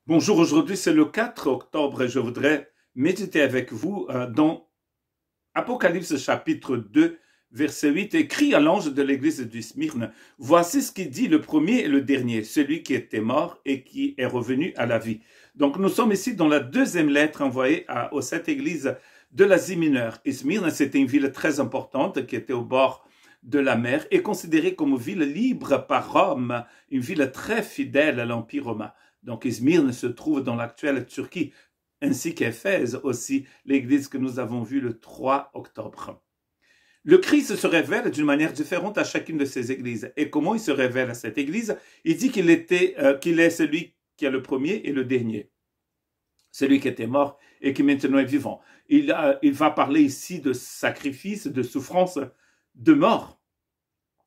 Bonjour, aujourd'hui c'est le 4 octobre et je voudrais méditer avec vous dans Apocalypse chapitre 2, verset 8, écrit à l'ange de l'église de Smyrne. Voici ce qu'il dit le premier et le dernier, celui qui était mort et qui est revenu à la vie. Donc nous sommes ici dans la deuxième lettre envoyée aux sept églises de l'Asie mineure. Et Smyrne, c'était une ville très importante qui était au bord de la mer et considérée comme ville libre par Rome, une ville très fidèle à l'Empire romain. Donc Smyrne se trouve dans l'actuelle Turquie, ainsi qu'Éphèse aussi, l'église que nous avons vue le 3 octobre. Le Christ se révèle d'une manière différente à chacune de ces églises. Et comment il se révèle à cette église? Il dit qu'il est celui qui est le premier et le dernier. Celui qui était mort et qui maintenant est vivant. Il va parler ici de sacrifice, de souffrance, de mort.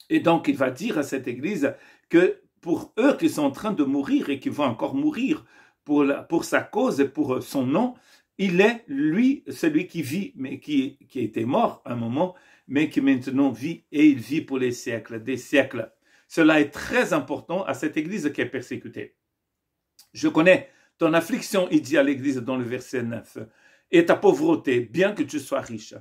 Et donc il va dire à cette église que pour eux qui sont en train de mourir et qui vont encore mourir pour sa cause et pour son nom, il est lui celui qui vit, mais qui était mort à un moment, mais qui maintenant vit et il vit pour les siècles, des siècles. Cela est très important à cette église qui est persécutée. Je connais ton affliction, il dit à l'église dans le verset 9, et ta pauvreté, bien que tu sois riche,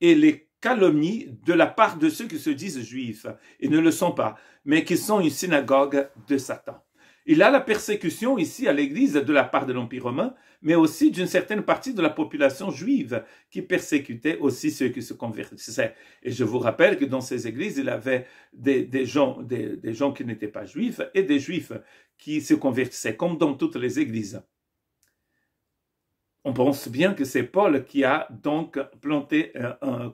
et les calomnies de la part de ceux qui se disent juifs et ne le sont pas, mais qui sont une synagogue de Satan. Il a la persécution ici à l'église de la part de l'Empire romain, mais aussi d'une certaine partie de la population juive qui persécutait aussi ceux qui se convertissaient. Et je vous rappelle que dans ces églises, il y avait des gens qui n'étaient pas juifs et des juifs qui se convertissaient, comme dans toutes les églises. On pense bien que c'est Paul qui a donc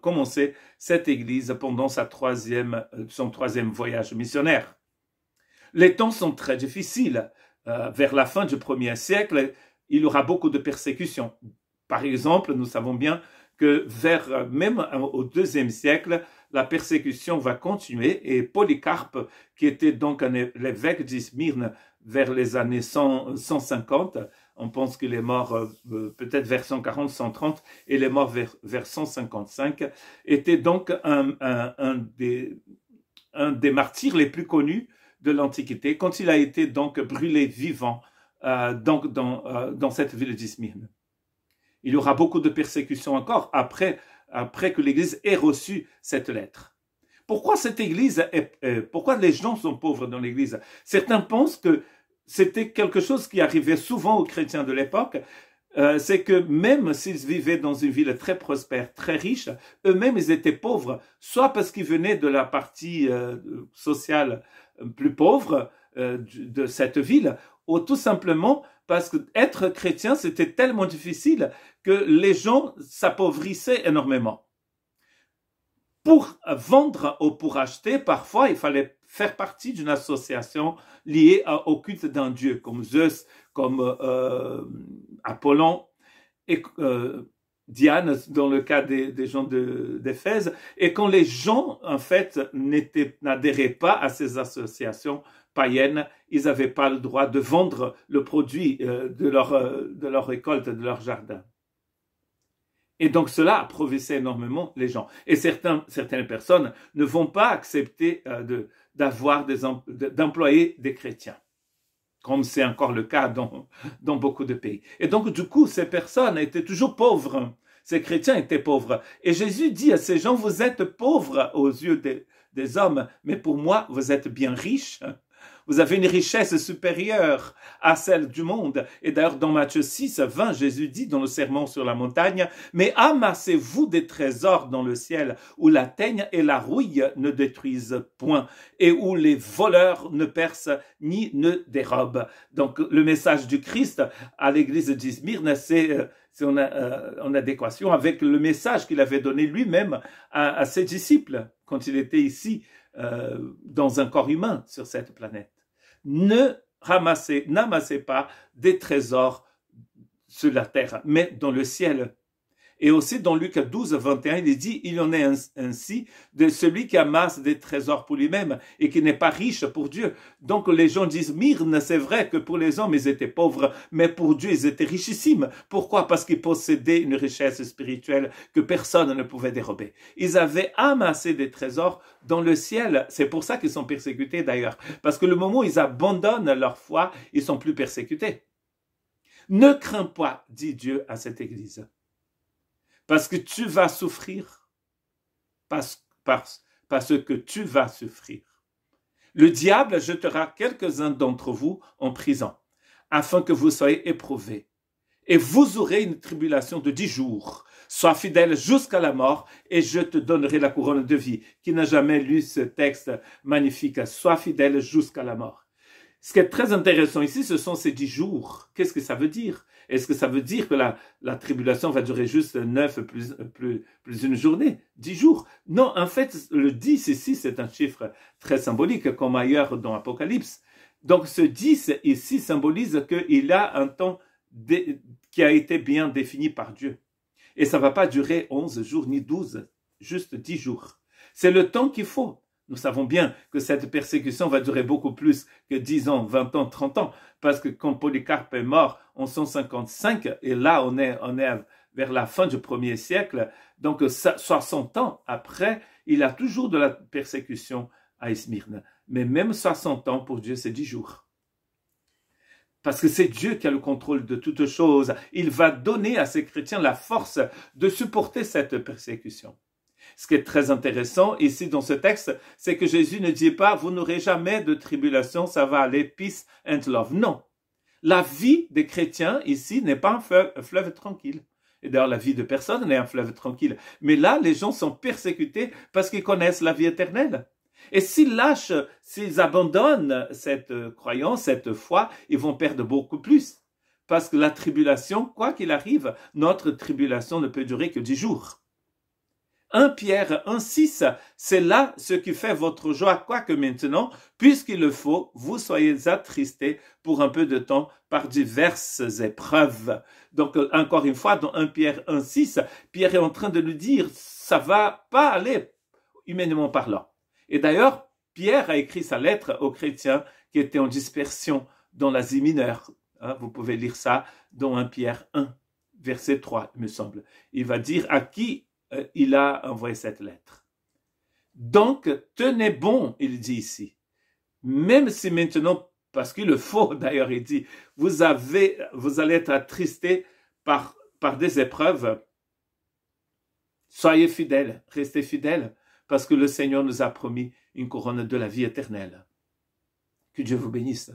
commencé cette église pendant son troisième voyage missionnaire. Les temps sont très difficiles. Vers la fin du 1er siècle, il y aura beaucoup de persécutions. Par exemple, nous savons bien que même au 2e siècle, la persécution va continuer et Polycarpe, qui était donc l'évêque d'Smyrne vers les années 150, on pense qu'il est mort peut-être vers 140, 130, et il est mort vers 155, était donc un des martyrs les plus connus de l'Antiquité, quand il a été donc brûlé vivant dans cette ville d'Smyrne. Il y aura beaucoup de persécutions encore après que l'Église ait reçu cette lettre. Pourquoi cette Église pourquoi les gens sont pauvres dans l'Église? Certains pensent que c'était quelque chose qui arrivait souvent aux chrétiens de l'époque, c'est que même s'ils vivaient dans une ville très prospère, très riche, eux-mêmes ils étaient pauvres, soit parce qu'ils venaient de la partie sociale plus pauvre de cette ville, ou tout simplement parce qu'être chrétien c'était tellement difficile que les gens s'appauvissaient énormément. Pour vendre ou pour acheter, parfois il fallait faire partie d'une association liée au culte d'un dieu, comme Zeus, comme Apollon et Diane dans le cas des gens d'Éphèse. Et quand les gens, en fait, n'adhéraient pas à ces associations païennes, ils n'avaient pas le droit de vendre le produit de leur récolte, de leur jardin. Et donc cela approvissait énormément les gens. Et certaines personnes ne vont pas accepter d'employer des chrétiens, comme c'est encore le cas dans beaucoup de pays. Et donc du coup, ces personnes étaient toujours pauvres. Ces chrétiens étaient pauvres. Et Jésus dit à ces gens, vous êtes pauvres aux yeux des hommes, mais pour moi, vous êtes bien riches. Vous avez une richesse supérieure à celle du monde. Et d'ailleurs, dans Matthieu 6, 20, Jésus dit dans le sermon sur la montagne, mais amassez-vous des trésors dans le ciel où la teigne et la rouille ne détruisent point et où les voleurs ne percent ni ne dérobent. Donc, le message du Christ à l'église de Smyrne, c'est en adéquation avec le message qu'il avait donné lui-même à ses disciples quand il était ici dans un corps humain sur cette planète. N'amassez pas des trésors sur la terre, mais dans le ciel. Et aussi dans Luc 12, 21, il dit, il en est ainsi de celui qui amasse des trésors pour lui-même et qui n'est pas riche pour Dieu. Donc les gens disent, Myrne, c'est vrai que pour les hommes, ils étaient pauvres, mais pour Dieu, ils étaient richissimes. Pourquoi? Parce qu'ils possédaient une richesse spirituelle que personne ne pouvait dérober. Ils avaient amassé des trésors dans le ciel. C'est pour ça qu'ils sont persécutés d'ailleurs. Parce que le moment où ils abandonnent leur foi, ils sont plus persécutés. Ne crains pas, dit Dieu à cette église, parce que tu vas souffrir, parce que tu vas souffrir. Le diable jettera quelques-uns d'entre vous en prison, afin que vous soyez éprouvés. Et vous aurez une tribulation de 10 jours. Sois fidèle jusqu'à la mort, et je te donnerai la couronne de vie. Qui n'a jamais lu ce texte magnifique? Sois fidèle jusqu'à la mort. Ce qui est très intéressant ici, ce sont ces 10 jours. Qu'est-ce que ça veut dire? Est-ce que ça veut dire que la tribulation va durer juste 9 plus une journée? 10 jours? Non, en fait, le 10 ici, c'est un chiffre très symbolique, comme ailleurs dans l'Apocalypse. Donc, ce 10 ici symbolise qu'il a un temps qui a été bien défini par Dieu. Et ça ne va pas durer 11 jours ni 12, juste 10 jours. C'est le temps qu'il faut. Nous savons bien que cette persécution va durer beaucoup plus que 10 ans, 20 ans, 30 ans, parce que quand Polycarpe est mort en 155, et là on est vers la fin du 1er siècle, donc 60 ans après, il a toujours de la persécution à Smyrne. Mais même 60 ans pour Dieu, c'est 10 jours. Parce que c'est Dieu qui a le contrôle de toutes choses. Il va donner à ces chrétiens la force de supporter cette persécution. Ce qui est très intéressant ici dans ce texte, c'est que Jésus ne dit pas « vous n'aurez jamais de tribulation, ça va aller, peace and love ». Non, la vie des chrétiens ici n'est pas un fleuve tranquille. Et d'ailleurs, la vie de personne n'est un fleuve tranquille. Mais là, les gens sont persécutés parce qu'ils connaissent la vie éternelle. Et s'ils lâchent, s'ils abandonnent cette croyance, cette foi, ils vont perdre beaucoup plus. Parce que la tribulation, quoi qu'il arrive, notre tribulation ne peut durer que 10 jours. 1 Pierre 1,6, c'est là ce qui fait votre joie, quoique maintenant, puisqu'il le faut, vous soyez attristés pour un peu de temps par diverses épreuves. Donc, encore une fois, dans 1 Pierre 1,6, Pierre est en train de nous dire, ça va pas aller, humainement parlant. Et d'ailleurs, Pierre a écrit sa lettre aux chrétiens qui étaient en dispersion dans l'Asie mineure. Vous pouvez lire ça dans 1 Pierre 1, verset 3, il me semble. Il va dire à qui il a envoyé cette lettre. Donc, tenez bon, il dit ici. Même si maintenant, parce qu'il le faut, d'ailleurs, il dit, vous allez être attristés par des épreuves. Soyez fidèles, restez fidèles, parce que le Seigneur nous a promis une couronne de la vie éternelle. Que Dieu vous bénisse.